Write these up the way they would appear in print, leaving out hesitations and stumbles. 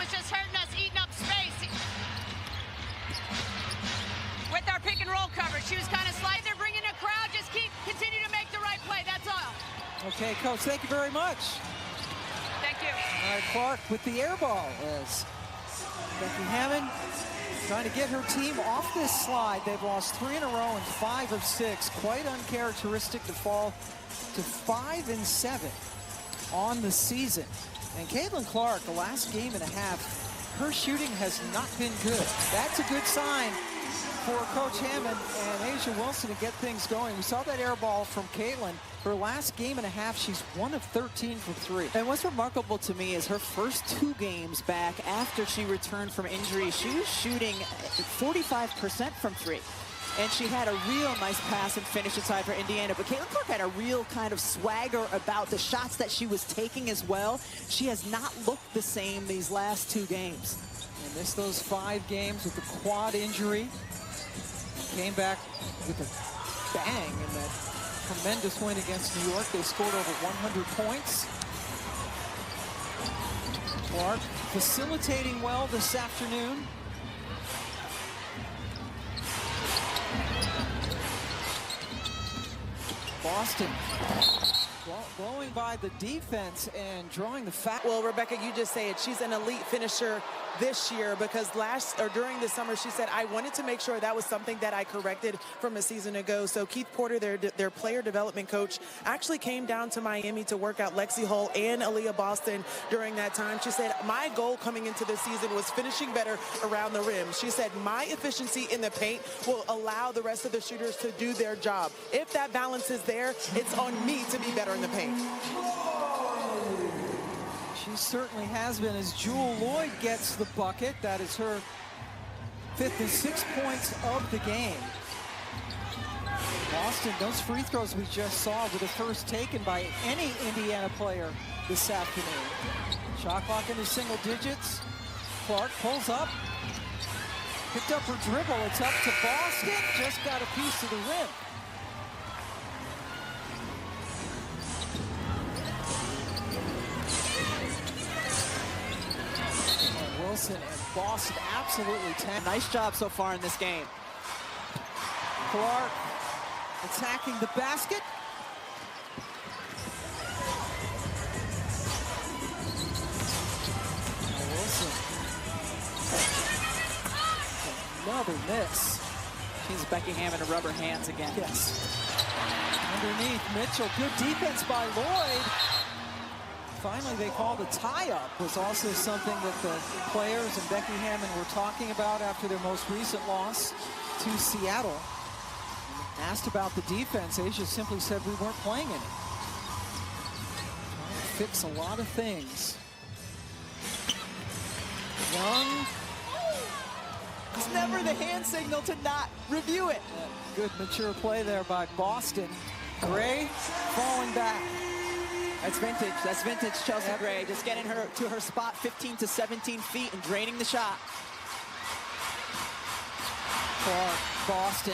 is just hurting us, eating up space. With our pick and roll coverage, she was kind of sliding. They're bringing a crowd. Just continue to make the right play. That's all. Okay, Coach, thank you very much. Thank you. All right, Clark with the air ball as Becky Hammond trying to get her team off this slide. They've lost 3 in a row and 5 of 6. Quite uncharacteristic to fall to 5 and 7 on the season. And Caitlin Clark, the last game and a half, her shooting has not been good. That's a good sign for Coach Hammond and Asia Wilson to get things going. We saw that air ball from Caitlin. Her last game and a half, she's 1 of 13 from 3. And what's remarkable to me is her first 2 games back after she returned from injury, she was shooting 45% from 3. And she had a real nice pass and finish inside for Indiana. But Caitlin Clark had a real kind of swagger about the shots that she was taking as well. She has not looked the same these last 2 games. And missed those 5 games with the quad injury. Came back with a bang in that tremendous win against New York. They scored over 100 points. Clark facilitating well this afternoon. Boston blowing by the defense and drawing the foul. Well, Rebecca, you just say it. She's an elite finisher this year because during the summer, she said, I wanted to make sure that was something that I corrected from a season ago. So Keith Porter, their player development coach, actually came down to Miami to work out Lexi Hull and Aaliyah Boston during that time. She said, my goal coming into this season was finishing better around the rim. She said, my efficiency in the paint will allow the rest of the shooters to do their job. If that balance is there, it's on me to be better in the paint. She certainly has been as Jewel Lloyd gets the bucket. That is her 5th and 6 points of the game. Boston, those free throws we just saw were the first taken by any Indiana player this afternoon. Shot clock into single digits. Clark pulls up. Picked up her dribble. It's up to Boston. Just got a piece of the rim. Wilson and Boston absolutely tagged. Nice job so far in this game. Clark attacking the basket. Wilson. Another miss. She's Becky Hammond to rub her hands again. Yes. Underneath Mitchell. Good defense by Lloyd. Finally, they called a tie-up. Was also something that the players and Becky Hammond were talking about after their most recent loss to Seattle. Asked about the defense, Asia simply said we weren't playing any. Trying to fix a lot of things. Young. It's never the hand signal to not review it. Good mature play there by Boston. Gray falling back. That's vintage. That's vintage Chelsea Gray. Just getting her to her spot 15 to 17 feet and draining the shot. Clark, Boston.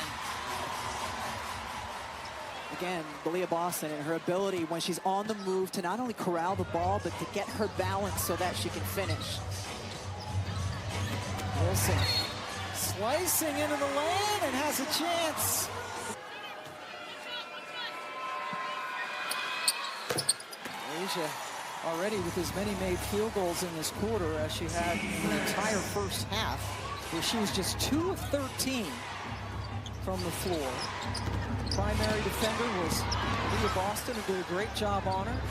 Again, Aaliyah Boston and her ability when she's on the move to not only corral the ball, but to get her balance so that she can finish. Wilson slicing into the lane and has a chance. Asia already with as many made field goals in this quarter as she had in the entire first half, where she was just 2 of 13 from the floor. Primary defender was Leah Boston, who did a great job on her.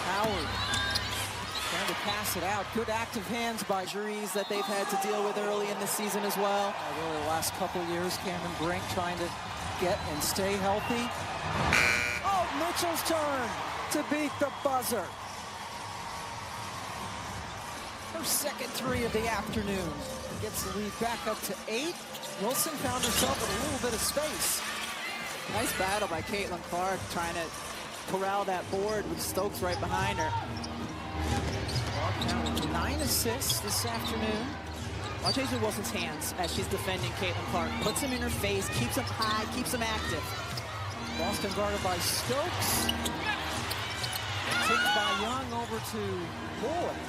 Howard trying to pass it out. Good active hands by injuries that they've had to deal with early in the season as well. Really the last couple of years, Cameron Brink trying to get and stay healthy. Oh, Mitchell's turn to beat the buzzer. Her second 3 of the afternoon. Gets the lead back up to 8. Wilson found herself with a little bit of space. Nice battle by Caitlin Clark trying to corral that board with Stokes right behind her. Clark now with 9 assists this afternoon. Watch Asia Wilson's hands as she's defending Caitlin Clark. Puts him in her face, keeps him high, keeps him active. Boston guarded by Stokes. Tipped by Young over to Boyd.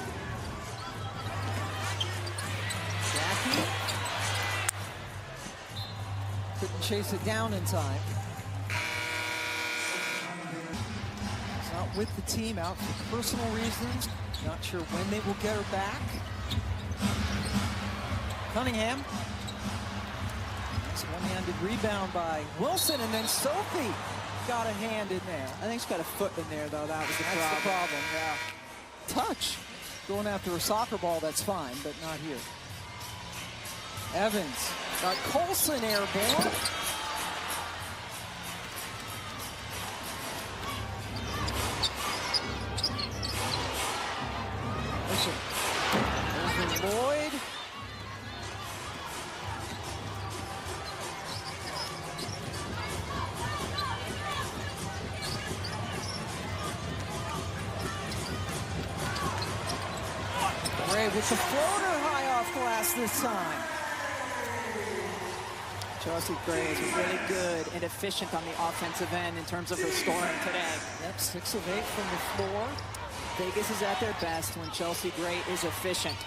Jackie couldn't chase it down in time. He's not with the team, out for personal reasons. Not sure when they will get her back. Cunningham. Nice one-handed rebound by Wilson, and then Sophie got a hand in there. I think she's got a foot in there, though. That was the problem. That's the problem, yeah. Touch. Going after a soccer ball, that's fine, but not here. Evans got Colson airborne. Over Lloyd. Gray with the floater high off glass this time. Chelsea Gray is really good and efficient on the offensive end in terms of her scoring today. Yep, 6 of 8 from the floor. Vegas is at their best when Chelsea Gray is efficient.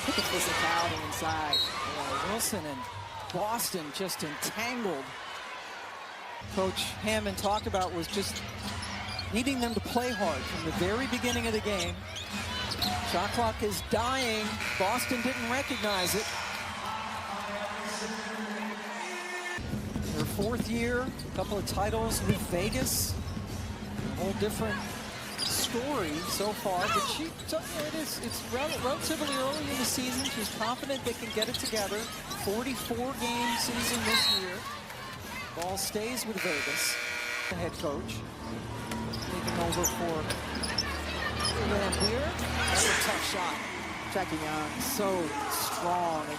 Look at the physicality inside. Yeah, Wilson and Boston just entangled. Coach Hammond talked about was just needing them to play hard from the very beginning of the game. Shot clock is dying. Boston didn't recognize it. Her 4th year, a couple of titles with Vegas. A whole different story so far, but it's relatively early in the season. She's confident they can get it together. 44-game season this year. Ball stays with Vegas. The head coach taking over for Van Beer. That's a tough shot. Jackie Young, so strong, and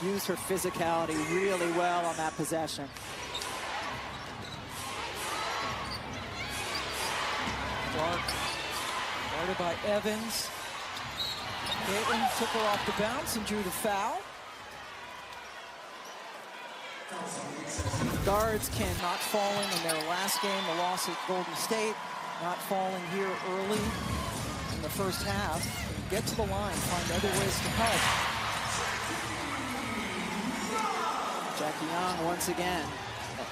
used her physicality really well on that possession. Clark, guarded by Evans. Caitlin took her off the bounce and drew the foul. Guards not falling in their last game, the loss at Golden State, not falling here early in the first half. Get to the line, find other ways to help. Jackie Young, once again,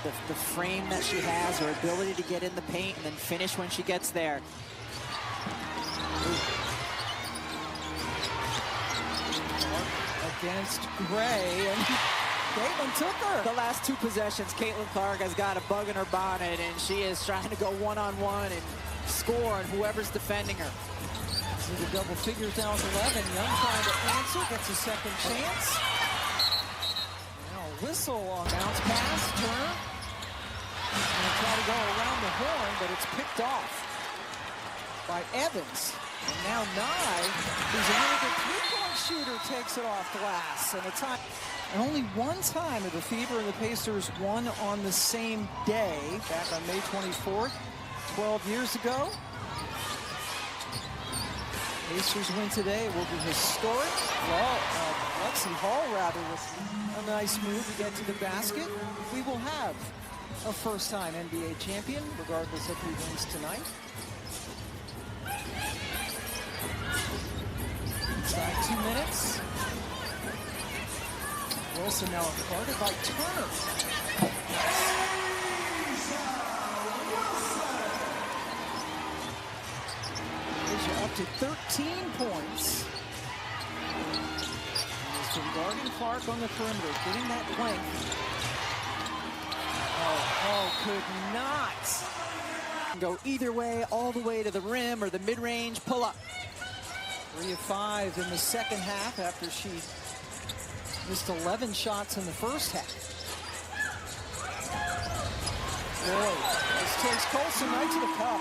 the frame that she has, her ability to get in the paint and then finish when she gets there. Against Gray, and Caitlin took her. The last 2 possessions, Caitlin Clark has got a bug in her bonnet, and she is trying to go one-on-one and score on whoever's defending her. See the double figures down to 11. Young trying to answer, gets a second chance. Now a whistle on bounce pass, Turner. Gonna try to go around the horn, but it's picked off by Evans. And now Nye, who's a really good three-point shooter, takes it off glass. And only one time have the Fever and the Pacers won on the same day, back on May 24th, 12 years ago. Pacers win today will be historic. Well, Lexi Hall, rather, with a nice move to get to the basket. We will have a first-time NBA champion, regardless of who wins tonight. Inside 2 minutes. Wilson now guarded by Turner. Up to 13 points. He's been guarding Clark on the perimeter, getting that length. Oh, could not Go either way, all the way to the rim or the mid-range pull-up. 3 of 5 in the second half after she missed 11 shots in the first half. Boy, this takes Colson right to the cup.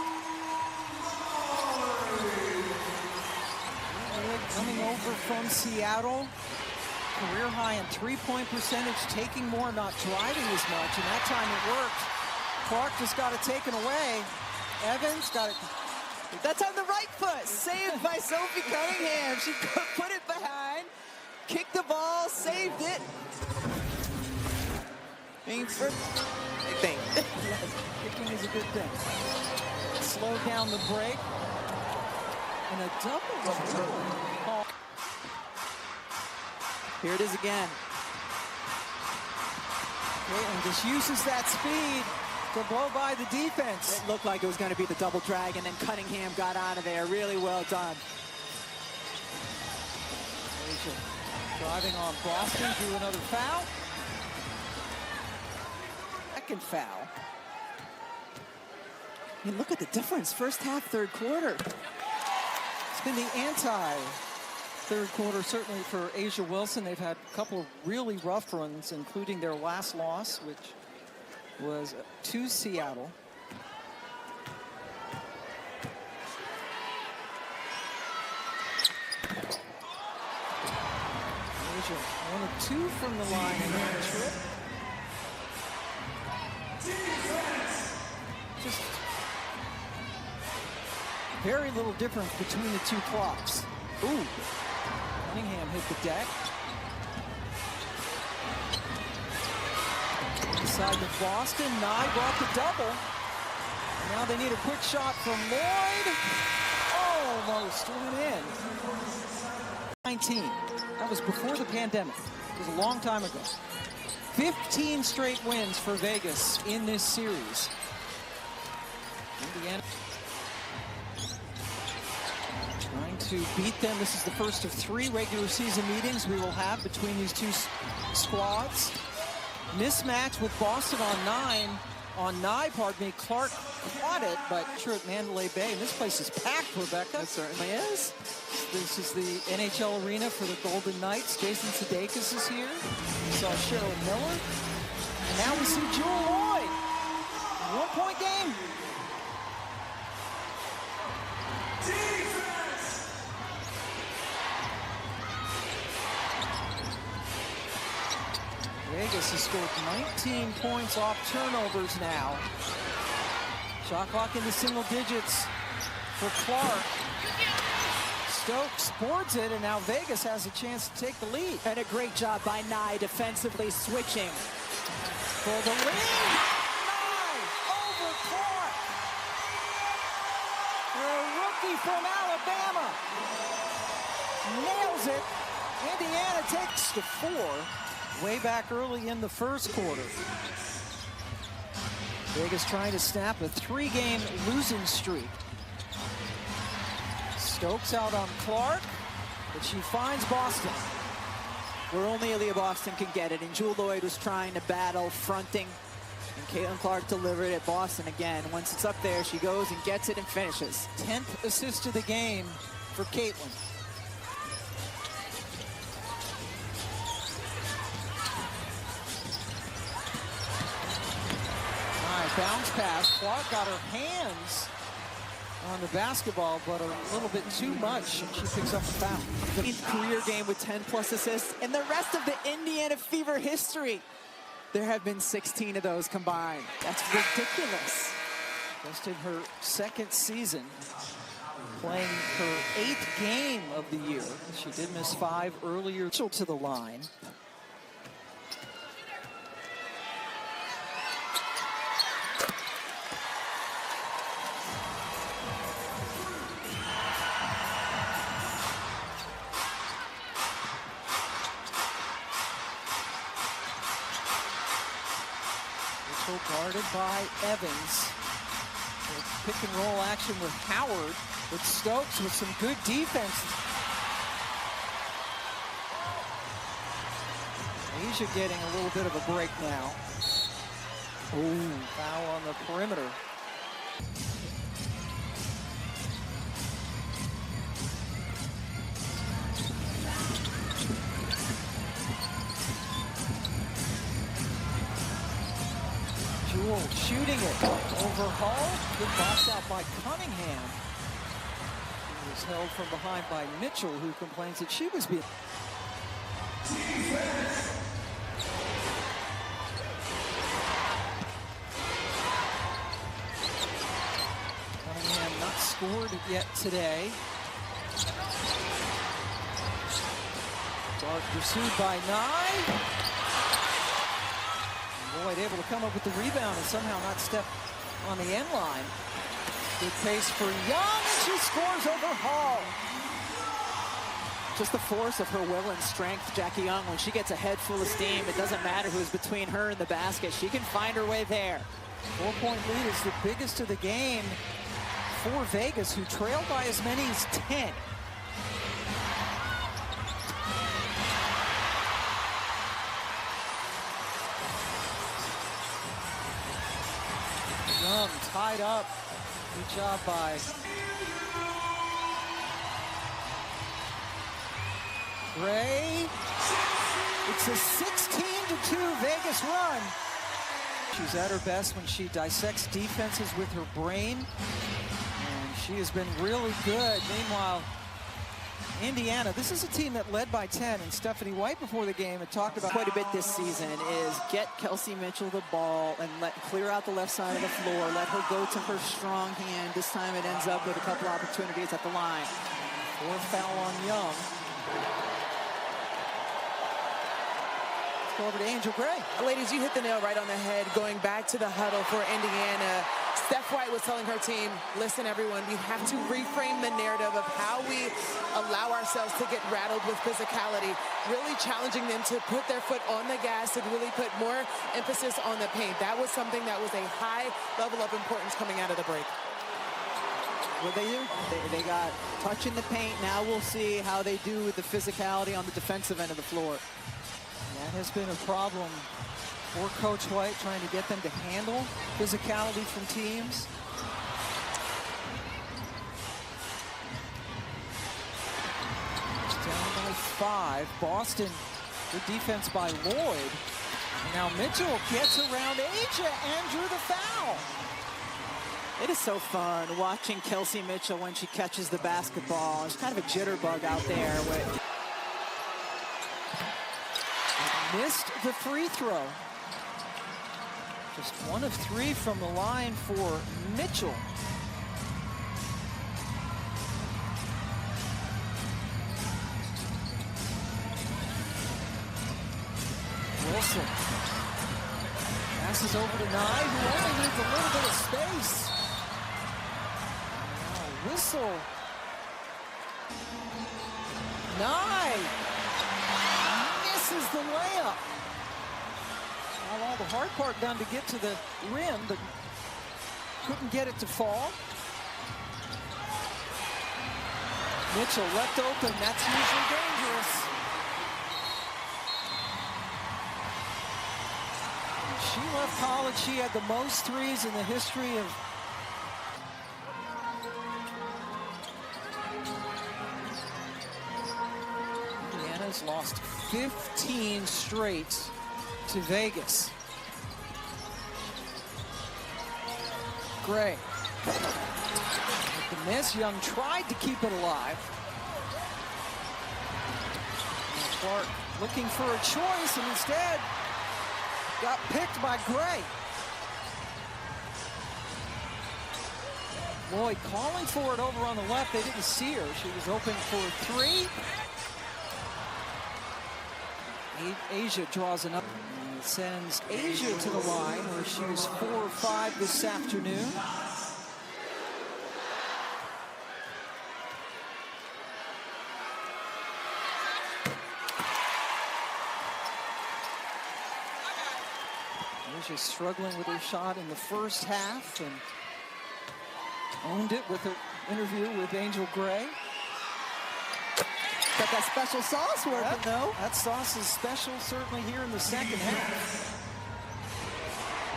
Coming over from Seattle, career high in three-point percentage, taking more, not driving as much, and that time it worked. Clark just got it taken away. Evans got it. That's on the right foot, saved by Sophie Cunningham. She put it behind, kicked the ball, saved it. Thanks for Kicking is a good thing. Slow down the break. And a double. Here it is again. And just uses that speed to blow by the defense. It looked like it was going to be the double drag, and then Cunningham got out of there. Really well done. Asia driving on Boston, drew another foul. Second foul. I mean, look at the difference. First half, third quarter. It's been the anti-third quarter, certainly for Asia Wilson. They've had a couple of really rough runs, including their last loss, which was to Seattle. Asia 1 of 2 from the line in that trip. Just very little difference between the two clocks. Ooh, Cunningham hit the deck. Inside to Boston, Nye brought the double. Now they need a quick shot from Lloyd. Almost went in. 19, that was before the pandemic. It was a long time ago. 15 straight wins for Vegas in this series. Indiana trying to beat them. This is the first of 3 regular season meetings we will have between these two squads. Mismatch with Boston on Nye, pardon me. Clark caught it, but sure at Mandalay Bay. And this place is packed, Rebecca. It certainly is. This is the NHL arena for the Golden Knights. Jason Sudeikis is here. We saw Cheryl Miller. And now we see Jewel Lloyd. 1-point game. Vegas has scored 19 points off turnovers now. Shot clock into single digits for Clark. Stokes boards it, and now Vegas has a chance to take the lead. And a great job by Nye defensively switching. For the lead. Nye over Clark. The rookie from Alabama nails it. Indiana takes to 4. Way back early in the first quarter. Vegas trying to snap a 3-game losing streak. Stokes out on Clark, but she finds Boston. Where only Aaliyah Boston can get it, and Jewel Lloyd was trying to battle, fronting, and Caitlin Clark delivered it. Boston again. Once it's up there, she goes and gets it and finishes. 10th assist of the game for Caitlin. Bounce pass. Clark got her hands on the basketball, but a little bit too much, and she picks up a foul. The career game with 10+ assists, and the rest of the Indiana Fever history. There have been 16 of those combined. That's ridiculous. Just in her 2nd season, playing her 8th game of the year. She did miss 5 earlier. Mitchell to the line. Guarded by Evans. So pick and roll action with Howard, with Stokes with some good defense. Asia getting a little bit of a break now. Ooh, foul on the perimeter. Jewel shooting it over Hall. Good box out by Cunningham. She was held from behind by Mitchell, who complains that she was being... Cunningham not scored yet today. Clark pursued by Nye. Lloyd able to come up with the rebound and somehow not step on the end line. Good pace for Young, and she scores over Hall. Just the force of her will and strength, Jackie Young, when she gets a head full of steam, it doesn't matter who's between her and the basket. She can find her way there. 4-point lead is the biggest of the game for Vegas, who trailed by as many as 10. Young tied up. Good job by Gray. It's a 16-2 Vegas run. She's at her best when she dissects defenses with her brain, and she has been really good. Meanwhile, Indiana, this is a team that led by 10, and Stephanie White before the game had talked about Quite a bit this season is get Kelsey Mitchell the ball and clear out the left side of the floor, let her go to her strong hand. This time it ends up with a couple opportunities at the line. 4 foul on Young. Let's go over to Angel Gray. Ladies, you hit the nail right on the head. Going back to the huddle for Indiana, Steph White was telling her team, listen, everyone, we have to reframe the narrative of how we allow ourselves to get rattled with physicality, really challenging them to put their foot on the gas and really put more emphasis on the paint. That was something that was a high level of importance coming out of the break. What they do? They got touch in the paint. Now we'll see how they do with the physicality on the defensive end of the floor. That has been a problem for Coach White, trying to get them to handle physicality from teams. It's down by 5. Boston, good defense by Lloyd. And now Mitchell gets around Asia and drew the foul. It is so fun watching Kelsey Mitchell when she catches the basketball. There's kind of a jitterbug out there. Missed the free throw. Just 1 of 3 from the line for Mitchell. Wilson passes over to Nye, who only needs a little bit of space. Now whistle. Nye misses the layup. Well, all the hard part done to get to the rim, but couldn't get it to fall. Mitchell left open. That's usually dangerous. When she left college, she had the most threes in the history of Indiana's lost 15 straight to Vegas. Gray. With the miss, Young tried to keep it alive. And Clark looking for a choice, and instead got picked by Gray. Lloyd calling for it over on the left. They didn't see her. She was open for a 3. Asia draws another and sends Asia to the line, where she was 4 or 5 this afternoon. Asia struggling with her shot in the first half and owned it with her interview with Angel Gray. Got that special sauce working, though. That sauce is special, certainly, here in the second half.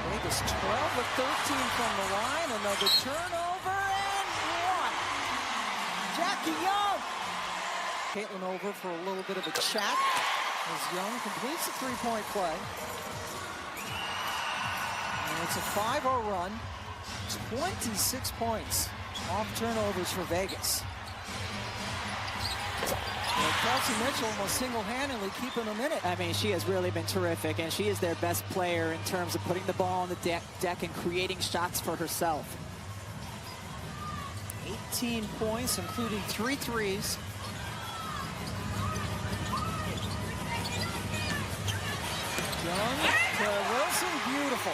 Vegas 12 of 13 from the line. Another turnover, and 1. Jackie Young. Caitlin over for a little bit of a chat as Young completes a 3-point play. And it's a 5-0 run. 26 points off turnovers for Vegas. Kelsey Mitchell almost single-handedly keeping them in it. I mean, she has really been terrific, and she is their best player in terms of putting the ball on the deck and creating shots for herself. 18 points, including 3 threes. Young to Wilson, beautiful.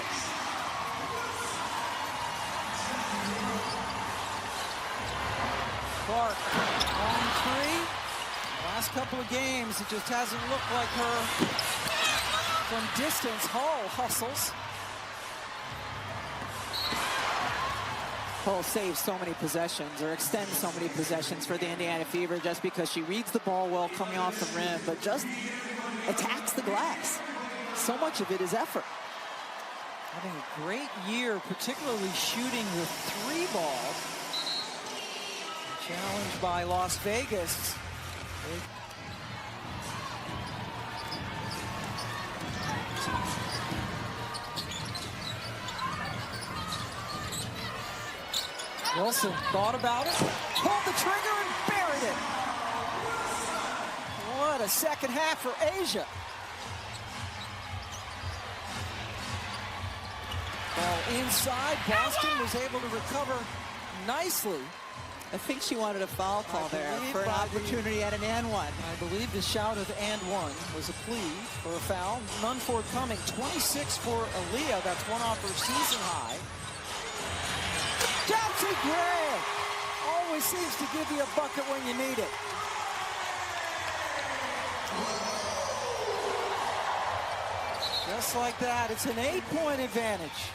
Clark on three. Last couple of games, it just hasn't looked like her from distance. Hall hustles. Hull saves so many possessions or extends so many possessions for the Indiana Fever just because she reads the ball well coming off the rim, but just attacks the glass. So much of it is effort. Having a great year, particularly shooting the three ball. Challenged by Las Vegas. Wilson thought about it, pulled the trigger and buried it. What a second half for Asia. Ball inside, Boston was able to recover nicely. I think she wanted a foul call there for an opportunity at an and one. I believe the shout of and one was a plea for a foul. None forthcoming. 26 for Aaliyah. That's one off her season high. Kelsey Gray always seems to give you a bucket when you need it. Just like that, it's an 8-point advantage.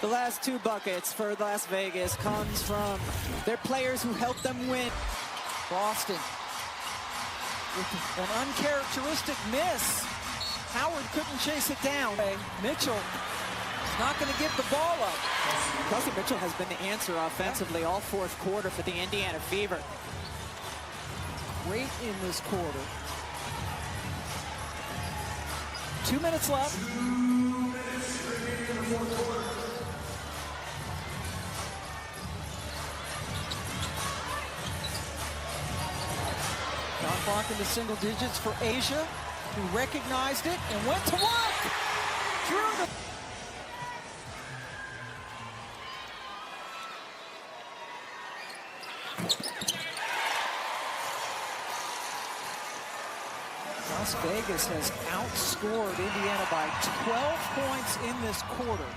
The last two buckets for Las Vegas comes from their players who helped them win. Boston with an uncharacteristic miss. Howard couldn't chase it down. Mitchell is not going to give the ball up. Kelsey Mitchell has been the answer offensively all fourth quarter for the Indiana Fever. Great in this quarter. 2 minutes left. Shot clock into single digits for Asia, who recognized it and went to work. Through the Las Vegas has outscored Indiana by 12 points in this quarter.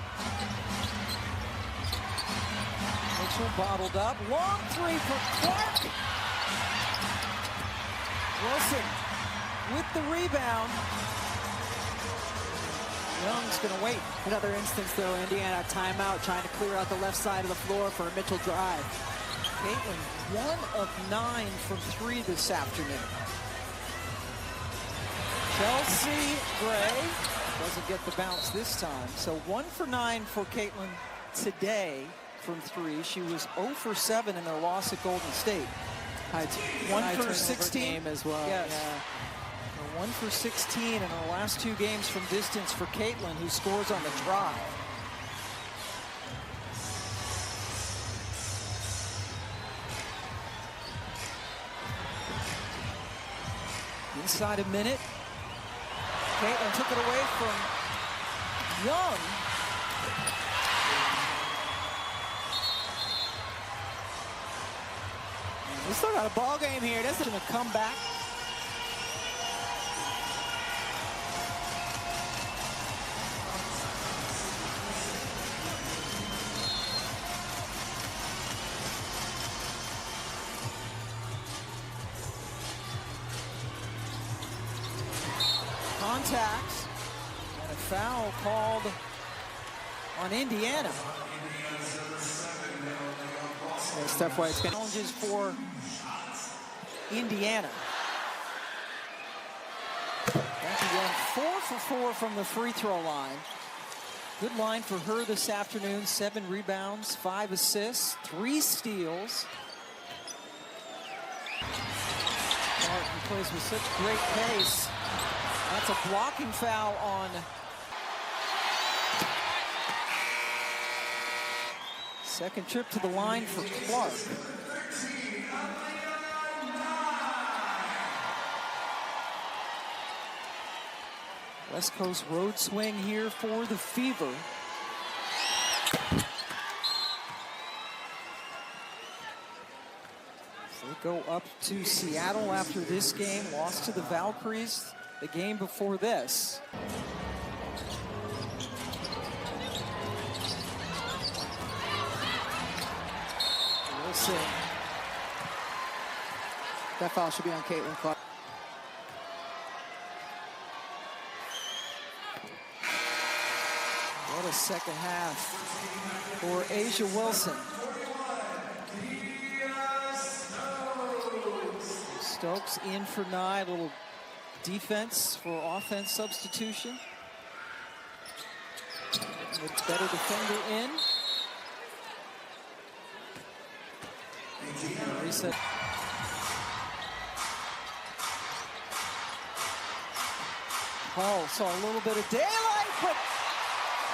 Mitchell bottled up. Long three for Clark. Wilson with the rebound. Young's going to wait. Another instance, though, Indiana timeout trying to clear out the left side of the floor for a Mitchell drive. Caitlin, 1 of 9 from 3 this afternoon. Kelsey Gray doesn't get the bounce this time. So 1 for 9 for Caitlin today from 3. She was 0 for 7 in their loss at Golden State. 1 for 16 as well. Yes. Yeah. 1 for 16 in her last 2 games from distance for Caitlin, who scores on the drive. Inside a minute. Caitlin took it away from Young. We still got a ball game here. This is going to come back. Contact and a foul called on Indiana. Steph White's going Challenges for Indiana. Becky Young 4 for 4 from the free throw line. Good line for her this afternoon. 7 rebounds, 5 assists, 3 steals. Martin plays with such great pace. That's a blocking foul on second trip to the line for Clark. West Coast road swing here for the Fever. They go up to Seattle after this game, lost to the Valkyries the game before this. Wilson That foul should be on Caitlin Clark. What a second half for A'ja Wilson. Stokes in for Nye. A little defense for offense substitution. With better defender in. Reset. Paul saw a little bit of daylight, but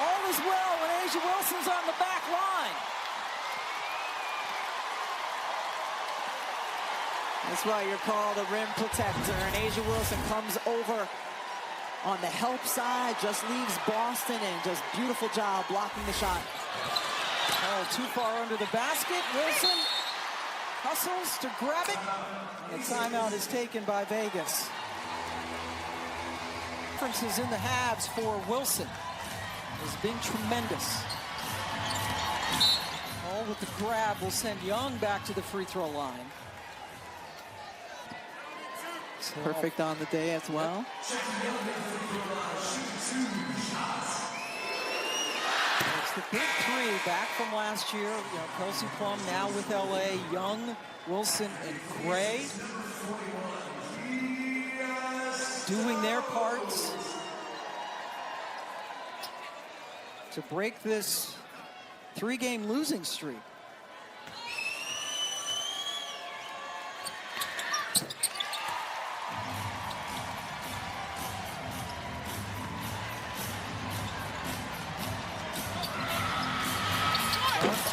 all is well when A'ja Wilson's on the back line. That's why you're called a rim protector, and A'ja Wilson comes over on the help side, just leaves Boston, and just beautiful job blocking the shot. Oh, too far under the basket. Wilson hustles to grab it. And the timeout is taken by Vegas. Differences in the halves for Wilson has been tremendous. All with the grab will send Young back to the free throw line. So Perfect on the day as well. It's the big three back from last year. Kelsey Plum now with LA. Young, Wilson, and Gray doing their parts to break this three-game losing streak.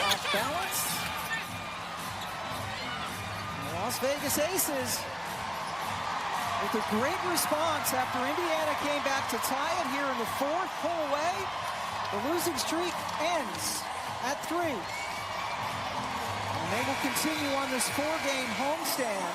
Off balance. Las Vegas Aces with a great response after Indiana came back to tie it here in the fourth. Pull away. The losing streak ends at 3. And they will continue on this 4-game homestand.